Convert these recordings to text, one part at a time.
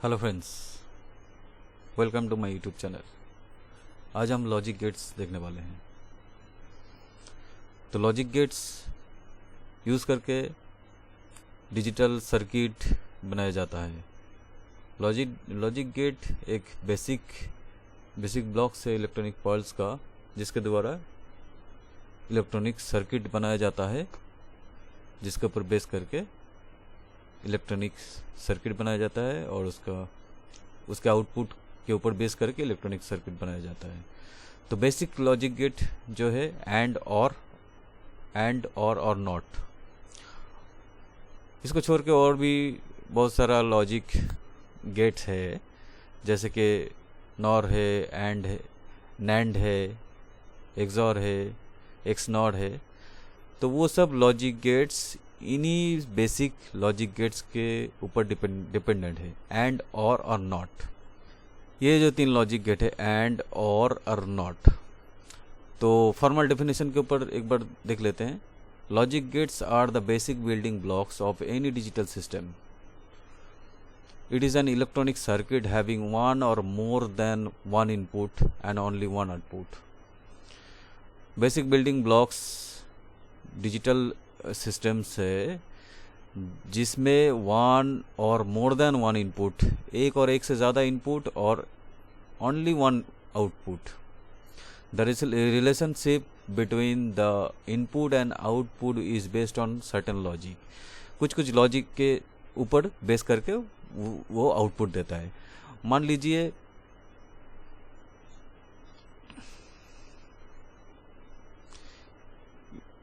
Hello friends, welcome to my YouTube channel. आज हम logic gates देखने वाले हैं। तो लॉजिक गेट्स यूज़ करके डिजिटल सर्किट बनाया जाता है। लॉजिक गेट एक बेसिक ब्लॉक से इलेक्ट्रॉनिक पल्स का, जिसके द्वारा इलेक्ट्रॉनिक सर्किट बनाया जाता है, जिसके ऊपर बेस करके इलेक्ट्रॉनिक सर्किट बनाया जाता है और उसके आउटपुट के ऊपर बेस करके इलेक्ट्रॉनिक सर्किट बनाया जाता है। तो बेसिक लॉजिक गेट जो है एंड और नॉट, इसको छोड़ के और भी बहुत सारा लॉजिक गेट है, जैसे कि नॉर है, एंड है, नैंड है, एक्सॉर है, एक्स नॉट है। तो वो सब लॉजिक गेट्स इन्हीं बेसिक लॉजिक गेट्स के ऊपर डिपेंडेंट है, एंड और नॉट। ये जो तीन लॉजिक गेट है, एंड और नॉट, तो फॉर्मल डेफिनेशन के ऊपर एक बार देख लेते हैं। Logic gates are the basic building blocks of any digital system. It is an electronic circuit having one or more than one input and only one output. Basic building blocks digital systems है जिसमें one or more than one input, एक और एक से ज़्यादा input और only one output. The relationship between the input and output is based on certain logic. कुछ logic के ऊपर बेस करके वो आउटपुट देता है। मान लीजिए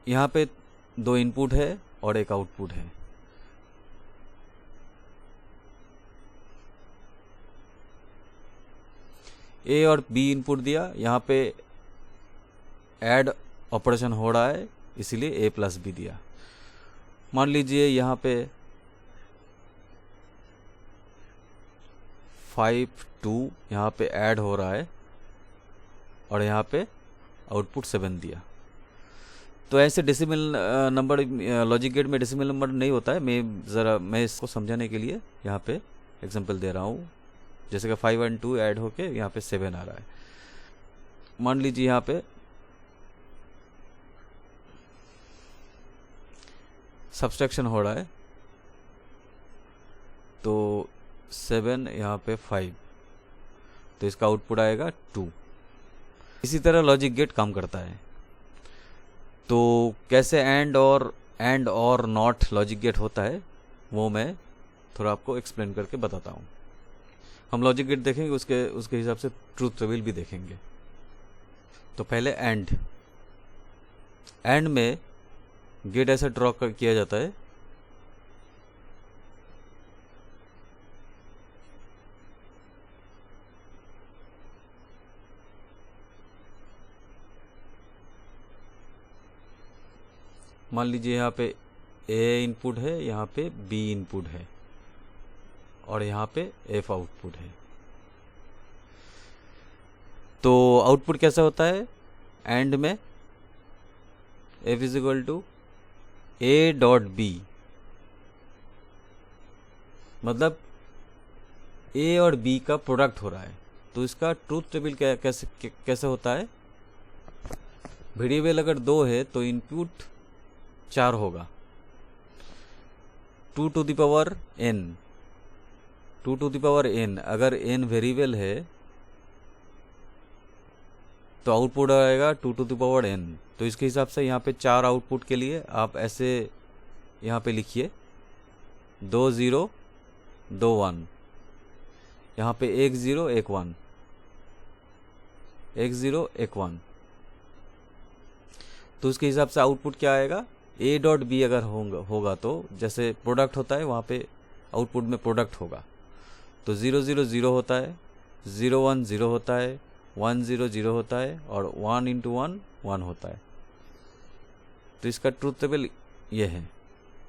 यहाँ पे दो इनपुट है और एक आउटपुट है। ए और बी इनपुट दिया, यहाँ पे ऐड ऑपरेशन हो रहा है, इसीलिए ए प्लस बी दिया। मान लीजिए यहाँ पे 5 2 यहाँ पे ऐड हो रहा है और यहाँ पे आउटपुट 7 दिया। तो ऐसे डेसिमल नंबर, लॉजिक गेट में डेसिमल नंबर नहीं होता है। मैं इसको समझाने के लिए यहाँ पे एग्जांपल दे रहा हूँ। जैसे कि 5 और 2 ऐड होके यहाँ पे 7 आ रहा है। मान लीजिए यहाँ पे सब्सट्रैक्शन हो रहा है, तो 7 यहाँ पे 5, तो इसका आउटपुट आएगा 2। इसी तरह लॉजिक गेट काम करता है। तो कैसे and or not logic gate होता है, वो मैं थोड़ा आपको एक्सप्लेन करके बताता हूँ। हम लॉजिक गेट देखेंगे, उसके हिसाब से ट्रूथ टेबल भी देखेंगे। तो पहले एंड में गेट ऐसा ड्रॉ किया जाता है, मान लीजिए यहाँ पे ए इनपुट है, यहाँ पे बी इनपुट है और यहाँ पे एफ आउटपुट है। तो आउटपुट कैसा होता है एंड में? F is equal to A dot B, मतलब ए और बी का प्रोडक्ट हो रहा है। तो इसका ट्रूथ टेबल कैसे होता है? वेरिएबल अगर 2 है तो इनपुट 4 होगा। 2 टू द पावर n, अगर n वेरिएबल है तो आउटपुट आएगा 2 टू द पावर n। तो इसके हिसाब से यहाँ पे 4 आउटपुट के लिए आप ऐसे यहाँ पे लिखिए 2 0 2 1, यहाँ पे 1 0 1 1, 1 0 1 1। तो उसके हिसाब से आउटपुट क्या आएगा? ए डॉट बी अगर होगा तो जैसे प्रोडक्ट होता है, वहाँ पे आउटपुट में प्रोडक्ट होगा। तो 0 0 0 होता है, 0 1 0 होता है, 1 0 0 होता है और 1 इंटू 1 1 होता है। तो इसका ट्रूथ टेबल ये है।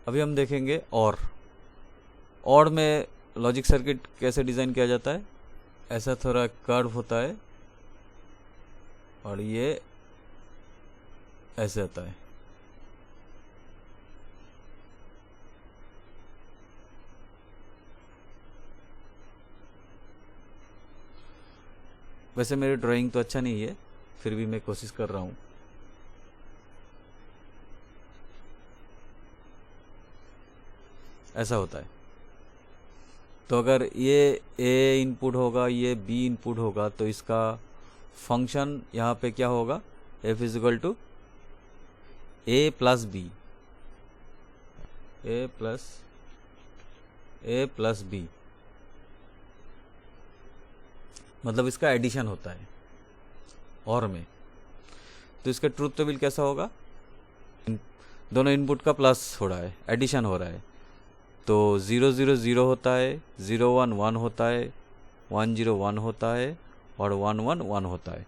अभी हम देखेंगे और में लॉजिक सर्किट कैसे डिज़ाइन किया जाता है। ऐसा थोड़ा कर्व होता है और ये ऐसे आता है। वैसे मेरी ड्राइंग तो अच्छा नहीं है, फिर भी मैं कोशिश कर रहा हूँ। ऐसा होता है। तो अगर ये ए इनपुट होगा, ये बी इनपुट होगा, तो इसका फंक्शन यहाँ पे क्या होगा, F is equal to A plus B, A plus B, मतलब इसका एडिशन होता है और में। तो इसका ट्रूथ टेबल कैसा होगा, दोनों इनपुट का प्लस हो रहा है, एडिशन हो रहा है। तो 0 0 0 होता है, 0 1 1 होता है, 1 0 1 होता है और 1 1 1 होता है।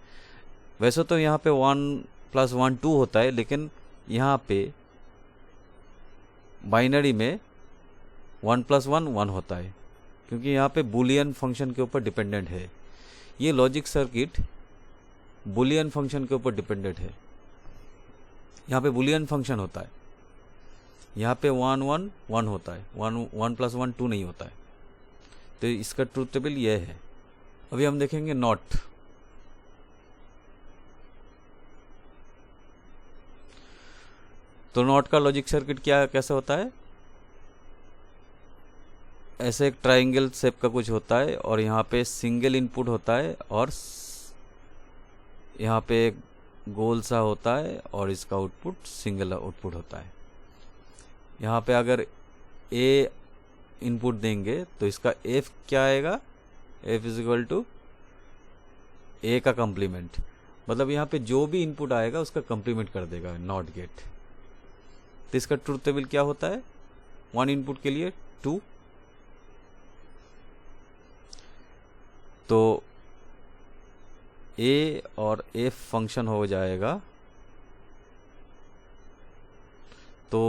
वैसे तो यहाँ पे 1 + 1 2 होता है, लेकिन यहाँ पे बाइनरी में 1 + 1 1 होता है, क्योंकि यहाँ पे बुलियन फंक्शन के ऊपर डिपेंडेंट है। ये लॉजिक सर्किट बुलियन फंक्शन के ऊपर डिपेंडेंट है। यहाँ पे बुलियन फंक्शन होता है, यहाँ पे 1 1 1 होता है, 1 + 1 2 नहीं होता है। तो इसका ट्रूथ टेबल ये है। अभी हम देखेंगे नॉट। तो नॉट का लॉजिक सर्किट कैसा होता है, ऐसे एक ट्रायंगल शेप का कुछ होता है और यहाँ पे सिंगल इनपुट होता है और यहाँ पे एक गोल सा होता है और इसका आउटपुट सिंगल आउटपुट होता है। यहाँ पे अगर ए इनपुट देंगे तो इसका एफ क्या आएगा, एफ इज इक्वल टू ए का कंप्लीमेंट, मतलब यहाँ पे जो भी इनपुट आएगा उसका कंप्लीमेंट कर देगा नॉट गेट। तो इसका ट्रूथ टेबल क्या होता है, 1 इनपुट के लिए 2, तो ए और एफ फंक्शन हो जाएगा। तो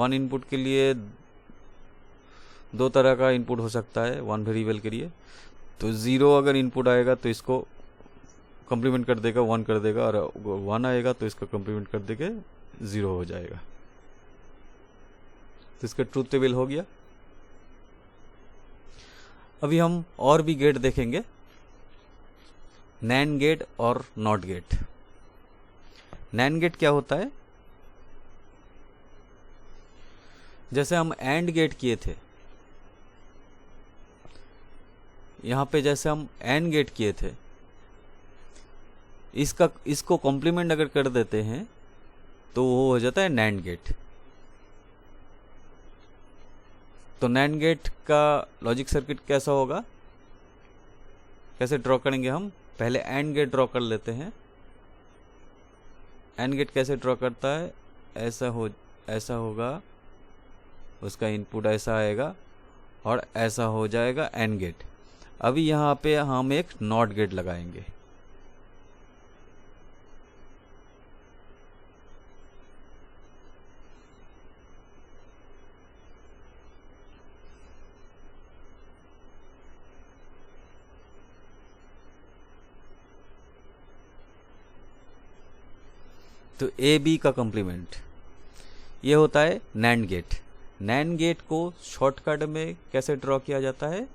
1 इनपुट के लिए 2 तरह का इनपुट हो सकता है 1 वेरिएबल के लिए। तो 0 अगर इनपुट आएगा तो इसको कंप्लीमेंट कर देगा, 1 कर देगा, और 1 आएगा तो इसका कंप्लीमेंट कर देगा 0 हो जाएगा। तो इसका ट्रूथ टेबल हो गया। अभी हम और भी गेट देखेंगे, नैंड गेट और नॉट गेट। नैंड गेट क्या होता है, जैसे हम एंड गेट किए थे, यहां पे जैसे हम एंड गेट किए थे, इसको कॉम्प्लीमेंट अगर कर देते हैं तो वो हो जाता है नैंड गेट। तो नैंड गेट का लॉजिक सर्किट कैसा होगा, कैसे ड्रॉ करेंगे हम, पहले एंड गेट ड्रॉ कर लेते हैं। एंड गेट कैसे ड्रॉ करता है, ऐसा होगा, उसका इनपुट ऐसा आएगा और ऐसा हो जाएगा एंड गेट। अभी यहाँ पे हम एक नॉट गेट लगाएंगे। तो ए बी का कंप्लीमेंट ये होता है नैंड गेट। नैंड गेट को शॉर्टकट में कैसे ड्रॉ किया जाता है,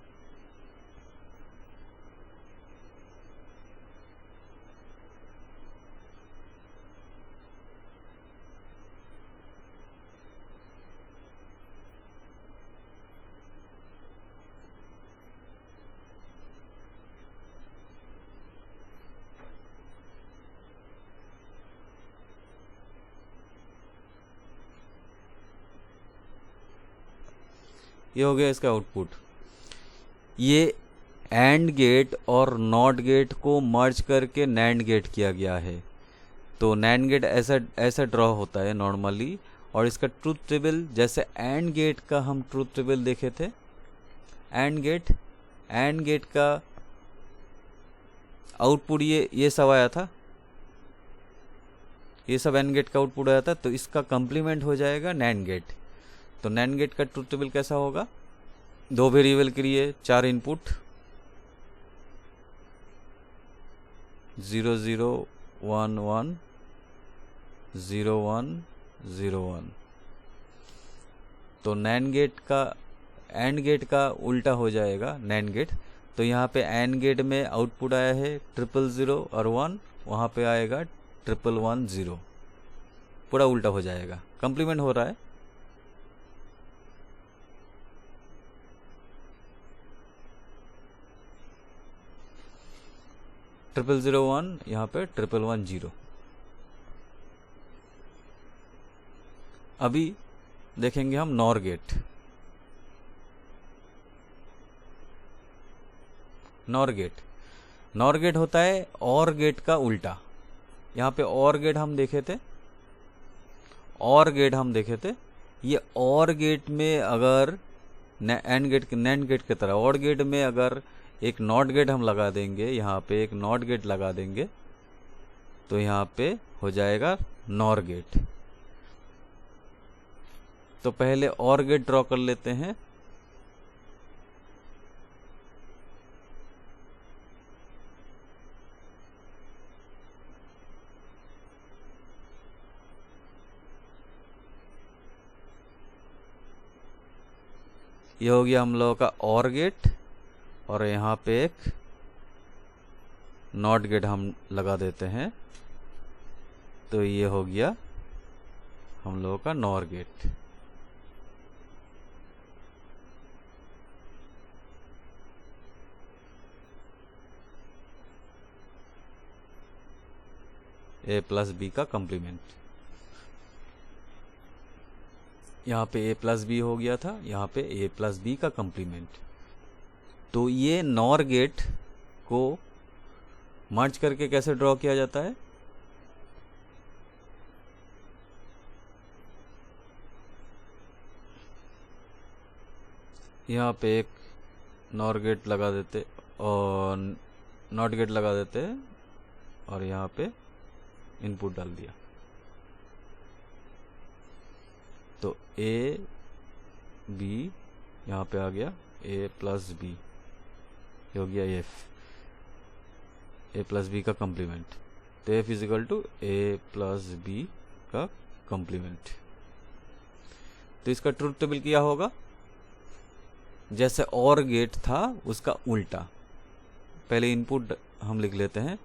ये हो गया इसका आउटपुट। ये एंड गेट और नॉट गेट को मर्ज करके नैंड गेट किया गया है। तो नैंड गेट ऐसा ड्रॉ होता है नॉर्मली। और इसका ट्रूथ टेबल, जैसे एंड गेट का हम ट्रूथ टेबल देखे थे, एंड गेट का आउटपुट ये सब आया था, ये सब एंड गेट का आउटपुट आया था। तो इसका कंप्लीमेंट हो जाएगा नैंड गेट। तो नैंड गेट का ट्रूथ टेबल कैसा होगा, 2 वेरिएबल के लिए 4 इनपुट, 0 0 1 1 0 1 0 1। तो एंड गेट का उल्टा हो जाएगा नैंड गेट। तो यहाँ पे एंड गेट में आउटपुट आया है 000 और 1, वहाँ पे आएगा 1110, पूरा उल्टा हो जाएगा, कंप्लीमेंट हो रहा है। ट्रिपल 001 यहाँ पे 1110। अभी देखेंगे हम नॉर गेट। नॉर गेट होता है और गेट का उल्टा। यहाँ पे और गेट हम देखे थे, ये और गेट में अगर नैंड गेट की तरह और गेट में अगर एक नॉट गेट हम लगा देंगे, यहाँ पे एक नॉट गेट लगा देंगे तो यहाँ पे हो जाएगा नॉर गेट। तो पहले और गेट ड्रॉ कर लेते हैं। ये हो गया हम लोगों का और गेट, और यहाँ पे एक नॉट गेट हम लगा देते हैं, तो ये हो गया हम लोगों का नॉर गेट। ए प्लस बी का कंप्लीमेंट। यहाँ पे ए प्लस बी हो गया था, यहाँ पे ए प्लस बी का कंप्लीमेंट। तो ये नॉर गेट को मर्ज करके कैसे ड्रॉ किया जाता है? यहाँ पे एक नॉर गेट लगा देते और नॉट गेट लगा देते हैं, और यहाँ पे इनपुट डाल दिया, तो ए बी यहाँ पे आ गया ए प्लस बी, हो गया एफ, ए प्लस बी का कंप्लीमेंट। तो F is equal to A plus B का कंप्लीमेंट। तो इसका ट्रुथ टेबल क्या होगा? जैसे और गेट था उसका उल्टा। पहले इनपुट हम लिख लेते हैं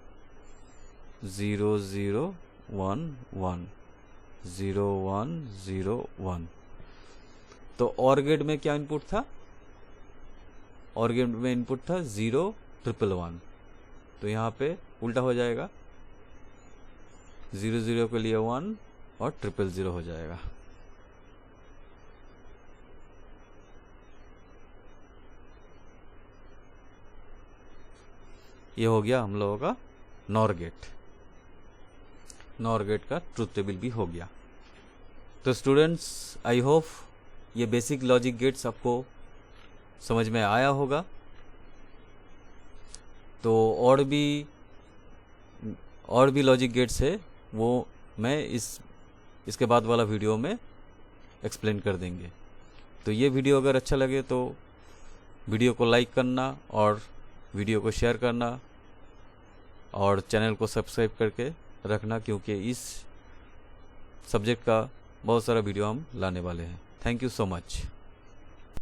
0 0 1 1 0 1 0 1। तो और गेट में क्या इनपुट था? और गेट में इनपुट था 0 1 1 1। तो यहाँ पे उल्टा हो जाएगा, 0 0 के लिए 1 और 0 0 हो जाएगा। ये हो गया हम लोगों का नॉर गेट। नॉर गेट का ट्रुथ टेबल भी हो गया। तो स्टूडेंट्स, आई होप ये बेसिक लॉजिक गेट्स आपको समझ में आया होगा। तो और भी लॉजिक गेट्स है, वो मैं इसके बाद वाला वीडियो में एक्सप्लेन कर देंगे। तो ये वीडियो अगर अच्छा लगे तो वीडियो को लाइक करना और वीडियो को शेयर करना और चैनल को सब्सक्राइब करके रखना, क्योंकि इस सब्जेक्ट का बहुत सारा वीडियो हम लाने वाले हैं। Thank you so much.